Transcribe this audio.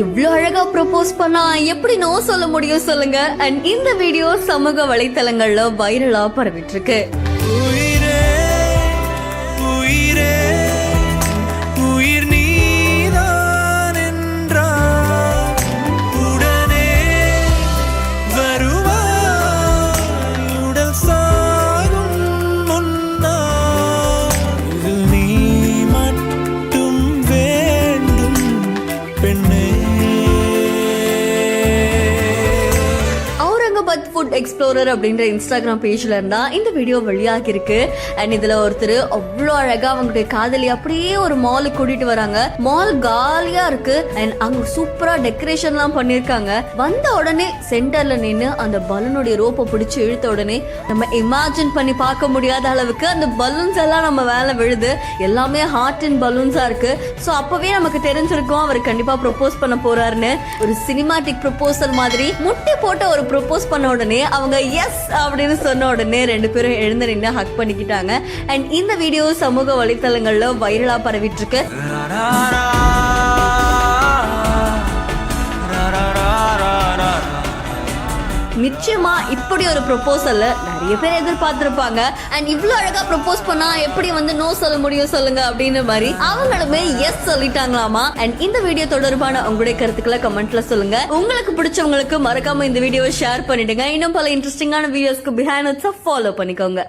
இவ்ளோ அழகா ப்ரப்போஸ் பண்ணா எப்படி நோ சொல்ல முடியும் சொல்லுங்க. அண்ட் இந்த வீடியோ சமூக வலைத்தளங்கள்ல வைரலா பரவிட்டு இருக்கு. ஃபுட் எக்ஸ்ப்ளோரர் அப்படின்ற இன்ஸ்டாகிராம் பேஜ்ல இருந்தா இந்த வீடியோ வெளியாகி இருக்கு. அண்ட் இதுல ஒருத்தர் அவ்வளோ அழகா அவங்களுடைய காதலி அப்படியே ஒரு மாலுக்கு கூட்டிட்டு வராங்க. மால் காலியா இருக்கு. அண்ட் அங்க சூப்பரா டெக்கரேஷன் எல்லாம் பண்ணிருக்காங்க. வந்த உடனே சென்டர்ல நின்று அந்த பலூனுடைய ரோப்பை பிடிச்சு இழுத்த உடனே நம்ம இமேஜின் பண்ணி பார்க்க முடியாத அளவுக்கு அந்த பலூன்ஸ் எல்லாம் நம்ம மேல விழுது. எல்லாமே ஹார்ட் அண்ட் பலூன்ஸா இருக்கு. ஸோ அப்பவே நமக்கு தெரிஞ்சிருக்கும் அவர் கண்டிப்பா ப்ரொபோஸ் பண்ண போறாருன்னு. ஒரு சினிமாட்டிக் ப்ரொபோசல் மாதிரி முட்டி போட்ட ஒரு ப்ரொபோஸ் பண்ண உடனே அவங்க எஸ் அப்படின்னு சொன்ன உடனே ரெண்டு பேரும் எழுந்து நின்று ஹக் பண்ணிக்கிட்டாங்க. அண்ட் இந்த வீடியோ சமூக வலைத்தளங்கள்ல வைரலா பரவிட்டு இருக்கு. நிச்சயமா இப்படி ஒரு ப்ரொபோசல்ல நிறைய பேர் எதிர்பார்த்திருப்பாங்க. அண்ட் இவ்வளவு அழகா ப்ரொபோஸ் பண்ணா எப்படி நோ சொல்ல முடியும் சொல்லுங்க அப்படின்னு மாதிரி அவங்களுமே எஸ் சொல்லிட்டாங்களாமா. அண்ட் இந்த வீடியோ தொடர்பான உங்களுடைய கருத்துக்களை கமெண்ட்ல சொல்லுங்க. உங்களுக்கு பிடிச்சவங்களுக்கு மறக்காம இந்த வீடியோவை ஷேர் பண்ணிடுங்க. இன்னும் பல இன்ட்ரெஸ்டிங்கான வீடியோஸ்க்கு பிஹைண்ட் ஃபாலோ பண்ணிக்கோங்க.